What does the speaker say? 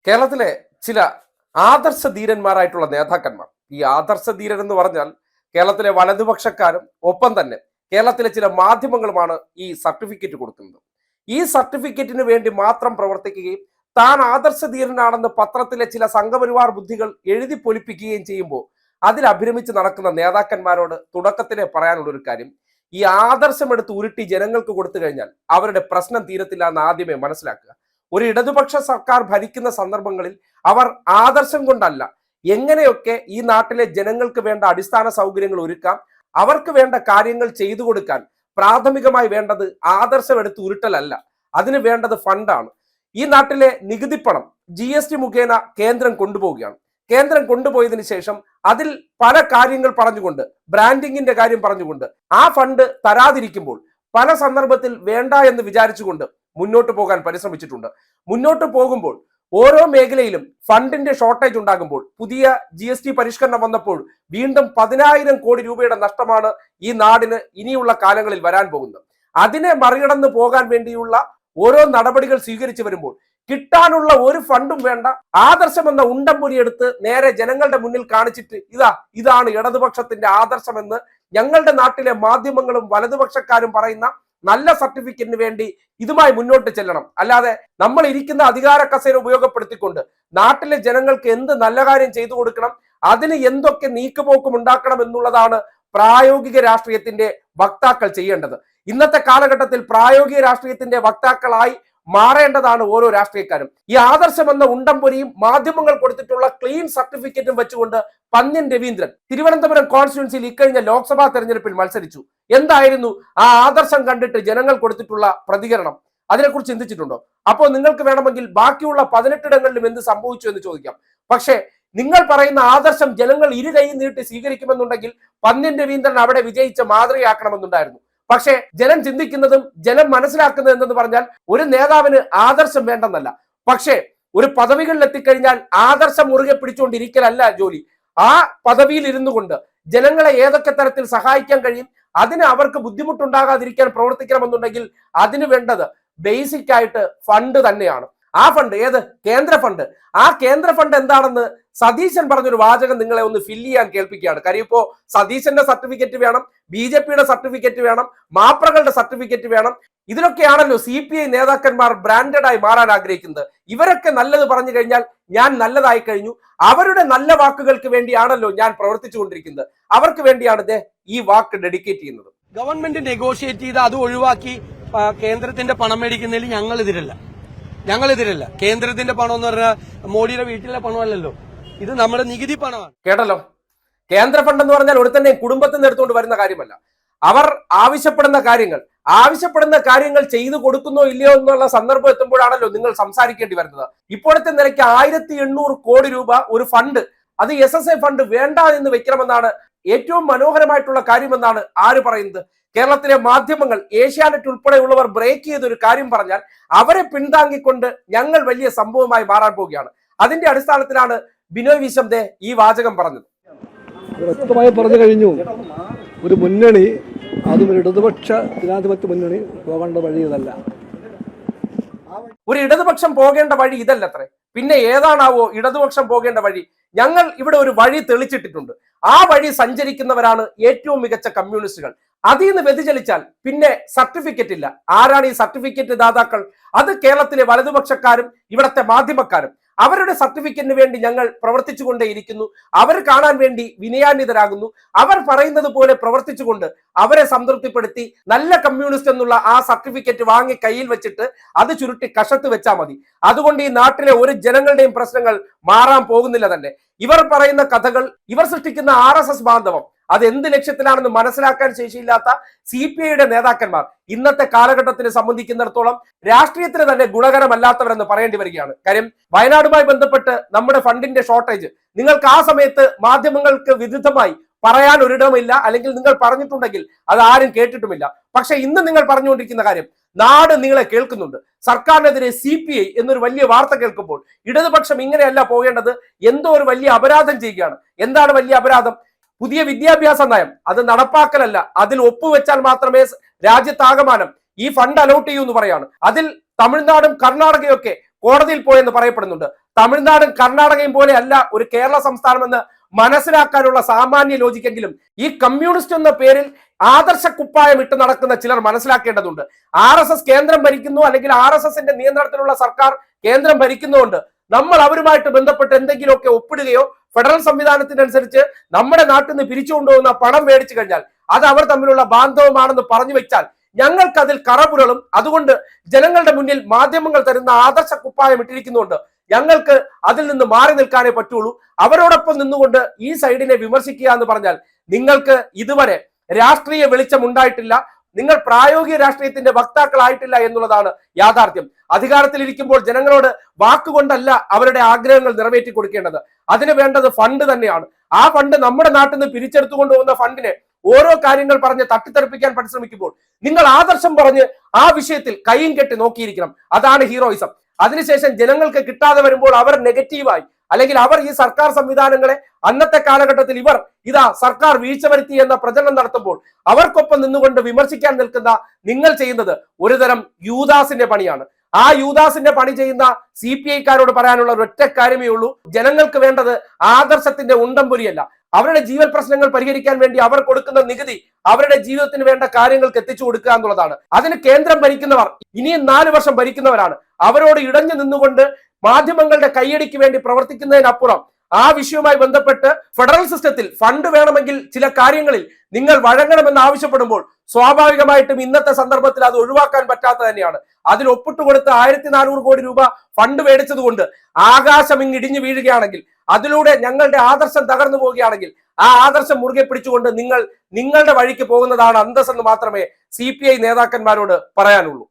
കേരളത്തിലെ ചില ആദർശ ധീരന്മാരായിട്ടുള്ള നേതാക്കന്മാർ, ഈ ആദർശ ധീരൻ എന്ന് പറഞ്ഞാൽ കേരളത്തിലെ വലതുപക്ഷക്കാരും ഒപ്പം തന്നെ കേരളത്തിലെ ചില മാധ്യമങ്ങളുമാണ് ഈ സർട്ടിഫിക്കറ്റ് കൊടുക്കുന്നത്. ഈ സർട്ടിഫിക്കറ്റിന് വേണ്ടി മാത്രം പ്രവർത്തിക്കുകയും താൻ ആദർശ ധീരനാണെന്ന് പത്രത്തിലെ ചില സംഘപരിവാർ ബുദ്ധികൾ എഴുതി പൊലിപ്പിക്കുകയും ചെയ്യുമ്പോൾ അതിൽ അഭിരമിച്ച് നടക്കുന്ന നേതാക്കന്മാരോട് തുടക്കത്തിലെ പറയാനുള്ള ഒരു കാര്യം, ഈ ആദർശം എടുത്ത് ഉരുട്ടി ജനങ്ങൾക്ക് കൊടുത്തു കഴിഞ്ഞാൽ അവരുടെ പ്രശ്നം തീരത്തില്ല എന്ന് ആദ്യമേ മനസ്സിലാക്കുക. ഒരു ഇടതുപക്ഷ സർക്കാർ ഭരിക്കുന്ന സന്ദർഭങ്ങളിൽ അവർ ആദർശം കൊണ്ടല്ല, എങ്ങനെയൊക്കെ ഈ നാട്ടിലെ ജനങ്ങൾക്ക് വേണ്ട അടിസ്ഥാന സൗകര്യങ്ങൾ ഒരുക്കാം, അവർക്ക് വേണ്ട കാര്യങ്ങൾ ചെയ്തു കൊടുക്കാൻ പ്രാഥമികമായി വേണ്ടത് ആദർശം എടുത്ത് ഉരുട്ടലല്ല, അതിന് വേണ്ടത് ഫണ്ടാണ്. ഈ നാട്ടിലെ നികുതിപ്പണം GST മുഖേന കേന്ദ്രം കൊണ്ടുപോവുകയാണ്. കേന്ദ്രം കൊണ്ടുപോയതിനു ശേഷം അതിൽ പല കാര്യങ്ങൾ പറഞ്ഞുകൊണ്ട്, ബ്രാൻഡിങ്ങിന്റെ കാര്യം പറഞ്ഞുകൊണ്ട് ആ ഫണ്ട് തരാതിരിക്കുമ്പോൾ പല സന്ദർഭത്തിൽ വേണ്ട എന്ന് വിചാരിച്ചുകൊണ്ട് മുന്നോട്ട് പോകാൻ പരിശ്രമിച്ചിട്ടുണ്ട്. മുന്നോട്ട് പോകുമ്പോൾ ഓരോ മേഖലയിലും ഫണ്ടിന്റെ ഷോർട്ടേജ് ഉണ്ടാകുമ്പോൾ, പുതിയ GST പരിഷ്കരണം വന്നപ്പോൾ വീണ്ടും 10,000 കോടി രൂപയുടെ നഷ്ടമാണ് ഈ നാടിന് ഇനിയുള്ള കാലങ്ങളിൽ വരാൻ പോകുന്നത്. അതിനെ മറികടന്ന് പോകാൻ വേണ്ടിയുള്ള ഓരോ നടപടികൾ സ്വീകരിച്ചു വരുമ്പോൾ കിട്ടാനുള്ള ഒരു ഫണ്ടും വേണ്ട, ആദർശം എന്ന ഉണ്ടംപൊരി എടുത്ത് നേരെ ജനങ്ങളുടെ മുന്നിൽ കാണിച്ചിട്ട് ഇതാണ് ഇടതുപക്ഷത്തിന്റെ ആദർശമെന്ന് ഞങ്ങളുടെ നാട്ടിലെ മാധ്യമങ്ങളും വലതുപക്ഷക്കാരും പറയുന്ന നല്ല സർട്ടിഫിക്കറ്റിന് വേണ്ടി ഇതുമായി മുന്നോട്ട് ചെല്ലണം. അല്ലാതെ നമ്മൾ ഇരിക്കുന്ന അധികാര കസേര ഉപയോഗപ്പെടുത്തിക്കൊണ്ട് നാട്ടിലെ ജനങ്ങൾക്ക് എന്ത് നല്ല കാര്യം ചെയ്തു കൊടുക്കണം, അതിന് എന്തൊക്കെ നീക്കുപോക്കും ഉണ്ടാക്കണം എന്നുള്ളതാണ് പ്രായോഗിക രാഷ്ട്രീയത്തിന്റെ വക്താക്കൾ ചെയ്യേണ്ടത്. ഇന്നത്തെ കാലഘട്ടത്തിൽ പ്രായോഗിക രാഷ്ട്രീയത്തിന്റെ വക്താക്കളായി മാറേണ്ടതാണ് ഓരോ രാഷ്ട്രീയക്കാരും. ഈ ആദർശം എന്ന ഉണ്ടംപൊരിയും മാധ്യമങ്ങൾ കൊടുത്തിട്ടുള്ള ക്ലീൻ സർട്ടിഫിക്കറ്റും വെച്ചുകൊണ്ട് പന്ന്യൻ രവീന്ദ്രൻ തിരുവനന്തപുരം കോൺസ്റ്റിറ്റ്യുവൻസിയിൽ ഇക്കഴിഞ്ഞ ലോക്സഭാ തെരഞ്ഞെടുപ്പിൽ മത്സരിച്ചു. എന്തായിരുന്നു ആ ആദർശം കണ്ടിട്ട് ജനങ്ങൾ കൊടുത്തിട്ടുള്ള പ്രതികരണം? അതിനെക്കുറിച്ച് ചിന്തിച്ചിട്ടുണ്ടോ? അപ്പോൾ നിങ്ങൾക്ക് വേണമെങ്കിൽ ബാക്കിയുള്ള 18 ഇടങ്ങളിലും എന്ത് സംഭവിച്ചു എന്ന് ചോദിക്കാം. പക്ഷേ നിങ്ങൾ പറയുന്ന ആദർശം ജനങ്ങൾ ഇരു കൈ നീട്ടി സ്വീകരിക്കുമെന്നുണ്ടെങ്കിൽ പന്ന്യൻ രവീന്ദ്രൻ അവിടെ വിജയിച്ച മാതൃകയാക്കണമെന്നുണ്ടായിരുന്നു. പക്ഷേ ജനം ചിന്തിക്കുന്നതും ജനം മനസ്സിലാക്കുന്നത് എന്തെന്ന് പറഞ്ഞാൽ, ഒരു നേതാവിന് ആദർശം വേണ്ടെന്നല്ല, പക്ഷേ ഒരു പദവികളിൽ എത്തിക്കഴിഞ്ഞാൽ ആദർശം മുറുകെ പിടിച്ചുകൊണ്ടിരിക്കലല്ല ജോലി. ആ പദവിയിൽ ഇരുന്നു കൊണ്ട് ജനങ്ങളെ ഏതൊക്കെ തരത്തിൽ സഹായിക്കാൻ കഴിയും, അതിന് അവർക്ക് ബുദ്ധിമുട്ടുണ്ടാകാതിരിക്കാൻ പ്രവർത്തിക്കണമെന്നുണ്ടെങ്കിൽ അതിന് വേണ്ടത് ബേസിക് ആയിട്ട് ഫണ്ട് തന്നെയാണ്. ആ ഫണ്ട് ഏത്? കേന്ദ്ര ഫണ്ട്. ആ കേന്ദ്ര ഫണ്ട് എന്താണെന്ന് സതീശൻ പറഞ്ഞൊരു വാചകം നിങ്ങളെ ഒന്ന് ഫില്ല് ചെയ്യാൻ കേൾപ്പിക്കുകയാണ്. കാര്യം ഇപ്പോ സതീശന്റെ സർട്ടിഫിക്കറ്റ് വേണം, BJPയുടെ സർട്ടിഫിക്കറ്റ് വേണം, മാപ്രകളുടെ സർട്ടിഫിക്കറ്റ് വേണം. ഇതിലൊക്കെയാണല്ലോ CPI നേതാക്കന്മാർ ബ്രാൻഡഡ് ആയി മാറാൻ ആഗ്രഹിക്കുന്നത്. ഇവരൊക്കെ നല്ലത് പറഞ്ഞു കഴിഞ്ഞാൽ ഞാൻ നല്ലതായി കഴിഞ്ഞു, അവരുടെ നല്ല വാക്കുകൾക്ക് വേണ്ടിയാണല്ലോ ഞാൻ പ്രവർത്തിച്ചു കൊണ്ടിരിക്കുന്നത്, അവർക്ക് വേണ്ടിയാണ് ഈ വാക്ക് ഡെഡിക്കേറ്റ് ചെയ്യുന്നത്. ഗവൺമെന്റ് നെഗോഷിയേറ്റ് ചെയ്ത് അത് ഒഴിവാക്കി കേന്ദ്രത്തിന്റെ പണം മേടിക്കുന്നതിൽ ഞങ്ങളെതിരല്ല. കേന്ദ്രത്തിന്റെ പണം എന്ന് പറഞ്ഞാൽ മോഡിയുടെ വീട്ടിലെ പണമല്ലല്ലോ, ഇത് നമ്മുടെ നികുതി പണമാണ്. കേട്ടല്ലോ, കേന്ദ്ര ഫണ്ട് എന്ന് പറഞ്ഞാൽ ഒരു തന്നെ കുടുംബത്തിൽ നിന്ന് എടുത്തുകൊണ്ട് വരുന്ന കാര്യമല്ല. അവർ ആവശ്യപ്പെടുന്ന കാര്യങ്ങൾ ചെയ്തു കൊടുക്കുന്നോ ഇല്ലയോ എന്നുള്ള സന്ദർഭം എത്തുമ്പോഴാണല്ലോ നിങ്ങൾ സംസാരിക്കേണ്ടി വരുന്നത്. ഇപ്പോഴത്തെ നിലയ്ക്ക് 1800 കോടി രൂപ ഒരു ഫണ്ട്, അത് SSA ഫണ്ട് വേണ്ട എന്ന് വെക്കണമെന്നാണ് ഏറ്റവും മനോഹരമായിട്ടുള്ള കാര്യമെന്നാണ് ആര് പറയുന്നത്? കേരളത്തിലെ മാധ്യമങ്ങൾ, ഏഷ്യാനെറ്റ് ഉൾപ്പെടെയുള്ളവർ ബ്രേക്ക് ചെയ്തൊരു കാര്യം പറഞ്ഞാൽ അവരെ പിന്താങ്ങിക്കൊണ്ട് ഞങ്ങൾ വലിയ സംഭവമായി മാറാൻ പോവുകയാണ്. അതിന്റെ അടിസ്ഥാനത്തിലാണ് ബിനോയ് വിശ്വം ഈ വാചകം പറഞ്ഞത്. വ്യക്തമായി പറഞ്ഞു കഴിഞ്ഞു, ഒരു മുന്നണി, അതും ഒരു ഇടതുപക്ഷ ജനാധിപത്യ മുന്നണി പോകേണ്ട വഴി ഇതല്ല. ഒരു ഇടതുപക്ഷം പോകേണ്ട വഴി ഇതല്ലത്രേ. പിന്നെ ഏതാണാവോ ഇടതുപക്ഷം പോകേണ്ട വഴി? ഞങ്ങൾ ഇവിടെ ഒരു വഴി തെളിച്ചിട്ടിട്ടുണ്ട്. ആ വഴി സഞ്ചരിക്കുന്നവരാണ് ഏറ്റവും മികച്ച കമ്മ്യൂണിസ്റ്റുകൾ. അതിൽ നിന്ന് വ്യതിചലിച്ചാൽ പിന്നെ സർട്ടിഫിക്കറ്റ് ഇല്ല. ആരാണ് ഈ സർട്ടിഫിക്കറ്റ് ദാതാക്കൾ? അത് കേരളത്തിലെ വലതുപക്ഷക്കാരും ഇവിടത്തെ മാധ്യമക്കാരും. അവരുടെ സർട്ടിഫിക്കറ്റിന് വേണ്ടി ഞങ്ങൾ പ്രവർത്തിച്ചുകൊണ്ടേയിരിക്കുന്നു. അവർ കാണാൻ വേണ്ടി വിനയാന്വിതരാകുന്നു. അവർ പറയുന്നത് പോലെ പ്രവർത്തിച്ചുകൊണ്ട് അവരെ സംതൃപ്തിപ്പെടുത്തി നല്ല കമ്മ്യൂണിസ്റ്റ് എന്നുള്ള ആ സർട്ടിഫിക്കറ്റ് വാങ്ങി കയ്യിൽ വെച്ചിട്ട് അത് ചുരുട്ടി കഷത്ത് വെച്ചാൽ മതി. അതുകൊണ്ട് ഈ നാട്ടിലെ ഒരു ജനങ്ങളുടെയും പ്രശ്നങ്ങൾ മാറാൻ പോകുന്നില്ല തന്നെ. ഇവർ പറയുന്ന കഥകൾ, ഇവർ സൃഷ്ടിക്കുന്ന RSS ബാന്ധവം, അത് എന്ത് ലക്ഷ്യത്തിലാണെന്ന് മനസ്സിലാക്കാൻ ശേഷിയില്ലാത്ത CPIയുടെ നേതാക്കന്മാർ ഇന്നത്തെ കാലഘട്ടത്തിനെ സംബന്ധിക്കുന്നിടത്തോളം രാഷ്ട്രീയത്തിന് തന്നെ ഗുണകരമല്ലാത്തവരെന്ന് പറയേണ്ടി വരികയാണ്. കാര്യം വയനാടുമായി ബന്ധപ്പെട്ട് നമ്മുടെ ഫണ്ടിന്റെ ഷോർട്ടേജ് നിങ്ങൾക്ക് ആ സമയത്ത് മാധ്യമങ്ങൾക്ക് വിരുദ്ധമായി പറയാൻ ഒരിടമില്ല, അല്ലെങ്കിൽ നിങ്ങൾ പറഞ്ഞിട്ടുണ്ടെങ്കിൽ അത് ആരും കേട്ടിട്ടുമില്ല. പക്ഷെ ഇന്ന് നിങ്ങൾ പറഞ്ഞുകൊണ്ടിരിക്കുന്ന കാര്യം നാട് നിങ്ങളെ കേൾക്കുന്നുണ്ട്. സർക്കാരിനെതിരെ CPI എന്നൊരു വലിയ വാർത്ത കേൾക്കുമ്പോൾ ഇടതുപക്ഷം ഇങ്ങനെയല്ല പോകേണ്ടത്, എന്തോ ഒരു വലിയ അപരാധം ചെയ്യുകയാണ്. എന്താണ് വലിയ അപരാധം? പുതിയ വിദ്യാഭ്യാസ നയം, അത് നടപ്പാക്കലല്ല, അതിൽ ഒപ്പുവെച്ചാൽ മാത്രമേ രാജ്യത്താകമാനം ഈ ഫണ്ട് അലോട്ട് ചെയ്യൂ എന്ന് പറയാണ്. അതിൽ തമിഴ്നാടും കർണാടകയൊക്കെ കോടതിയിൽ പോയെന്ന് പറയപ്പെടുന്നുണ്ട്. തമിഴ്നാടും കർണാടകയും പോലെ അല്ല ഒരു കേരള സംസ്ഥാനമെന്ന് മനസ്സിലാക്കാനുള്ള സാമാന്യ ലോജിക്കെങ്കിലും ഈ കമ്മ്യൂണിസ്റ്റ് എന്ന പേരിൽ ആദർശ കുപ്പായം ഇട്ട് നടക്കുന്ന ചിലർ മനസ്സിലാക്കേണ്ടതുണ്ട്. RSS കേന്ദ്രം ഭരിക്കുന്നു, അല്ലെങ്കിൽ RSSന്റെ നിയന്ത്രണത്തിലുള്ള സർക്കാർ കേന്ദ്രം ഭരിക്കുന്നതുകൊണ്ട് നമ്മൾ അവരുമായിട്ട് ബന്ധപ്പെട്ട് എന്തെങ്കിലുമൊക്കെ ഒപ്പിടുകയോ ഫെഡറൽ സംവിധാനത്തിനനുസരിച്ച് നമ്മുടെ നാട്ടിൽ നിന്ന് പിരിച്ചുകൊണ്ടുപോകുന്ന പണം മേടിച്ചു കഴിഞ്ഞാൽ അത് അവർ തമ്മിലുള്ള ബാന്ധവമാണെന്ന് പറഞ്ഞു വെച്ചാൽ ഞങ്ങൾക്ക് അതിൽ കറപുരളും. അതുകൊണ്ട് ജനങ്ങളുടെ മുന്നിൽ മാധ്യമങ്ങൾ തരുന്ന ആദർശ കുപ്പായം ഇട്ടിരിക്കുന്നുണ്ട്, ഞങ്ങൾക്ക് അതിൽ നിന്ന് മാറി നിൽക്കാനേ പറ്റുള്ളൂ. അവരോടൊപ്പം നിന്നുകൊണ്ട് ഈ സൈഡിനെ വിമർശിക്കുക എന്ന് പറഞ്ഞാൽ നിങ്ങൾക്ക് ഇതുവരെ രാഷ്ട്രീയ വെളിച്ചം ഉണ്ടായിട്ടില്ല, നിങ്ങൾ പ്രായോഗിക രാഷ്ട്രീയത്തിന്റെ വക്താക്കളായിട്ടില്ല എന്നുള്ളതാണ് യാഥാർത്ഥ്യം. അധികാരത്തിലിരിക്കുമ്പോൾ ജനങ്ങളോട് വാക്കുകൊണ്ടല്ല അവരുടെ ആഗ്രഹങ്ങൾ നിറവേറ്റി കൊടുക്കേണ്ടത്, അതിന് വേണ്ടത് ഫണ്ട് തന്നെയാണ്. ആ ഫണ്ട് നമ്മുടെ നാട്ടിൽ നിന്ന് പിരിച്ചെടുത്തുകൊണ്ട് പോകുന്ന ഫണ്ടിനെ ഓരോ കാര്യങ്ങൾ പറഞ്ഞ് തട്ടിത്തെറിപ്പിക്കാൻ പരിശ്രമിക്കുമ്പോൾ നിങ്ങൾ ആദർശം പറഞ്ഞ് ആ വിഷയത്തിൽ കൈയും കെട്ടി നോക്കിയിരിക്കണം. അതാണ് ഹീറോയിസം. അതിനുശേഷം ജനങ്ങൾക്ക് കിട്ടാതെ വരുമ്പോൾ അവർ നെഗറ്റീവായി, അല്ലെങ്കിൽ അവർ ഈ സർക്കാർ സംവിധാനങ്ങളെ അന്നത്തെ കാലഘട്ടത്തിൽ ഇവർ ഇതാ സർക്കാർ വീഴ്ച വരുത്തി എന്ന പ്രചരണം നടത്തുമ്പോൾ അവർക്കൊപ്പം നിന്നുകൊണ്ട് വിമർശിക്കാൻ നിൽക്കുന്ന നിങ്ങൾ ചെയ്യുന്നത് ഒരുതരം യൂദാസിന്റെ പണിയാണ്. ആ യൂദാസിന്റെ പണി ചെയ്യുന്ന CPI-ക്കാരോട് പറയാനുള്ള ഒരൊറ്റ കാര്യമേ ഉള്ളൂ, ജനങ്ങൾക്ക് വേണ്ടത് ആദർശത്തിന്റെ ഉണ്ടംപൊരിയല്ല. അവരുടെ ജീവൽ പ്രശ്നങ്ങൾ പരിഹരിക്കാൻ വേണ്ടി അവർ കൊടുക്കുന്ന നികുതി അവരുടെ ജീവിതത്തിന് വേണ്ട കാര്യങ്ങൾക്ക് എത്തിച്ചു കൊടുക്കുക എന്നുള്ളതാണ്. അതിന് കേന്ദ്രം ഭരിക്കുന്നവർ ഇനിയും 4 വർഷം ഭരിക്കുന്നവരാണ്. അവരോട് ഇടഞ്ഞു നിന്നുകൊണ്ട് മാധ്യമങ്ങളുടെ കൈയടിക്ക് വേണ്ടി പ്രവർത്തിക്കുന്നതിനപ്പുറം ആ വിഷയവുമായി ബന്ധപ്പെട്ട് ഫെഡറൽ സിസ്റ്റത്തിൽ ഫണ്ട് വേണമെങ്കിൽ ചില കാര്യങ്ങളിൽ നിങ്ങൾ വഴങ്ങണമെന്ന് ആവശ്യപ്പെടുമ്പോൾ സ്വാഭാവികമായിട്ടും ഇന്നത്തെ സന്ദർഭത്തിൽ അത് ഒഴിവാക്കാൻ പറ്റാത്ത തന്നെയാണ്. അതിൽ ഒപ്പിട്ട് കൊടുത്ത് 1400 കോടി രൂപ ഫണ്ട് മേടിച്ചതുകൊണ്ട് ആകാശം ഇടിഞ്ഞു വീഴുകയാണെങ്കിൽ, അതിലൂടെ ഞങ്ങളുടെ ആദർശം തകർന്നു പോവുകയാണെങ്കിൽ ആ ആദർശം മുറുകെ പിടിച്ചുകൊണ്ട് നിങ്ങൾ നിങ്ങളുടെ വഴിക്ക് പോകുന്നതാണ് അന്തസ്സെന്ന് മാത്രമേ CPI നേതാക്കന്മാരോട് പറയാനുള്ളൂ.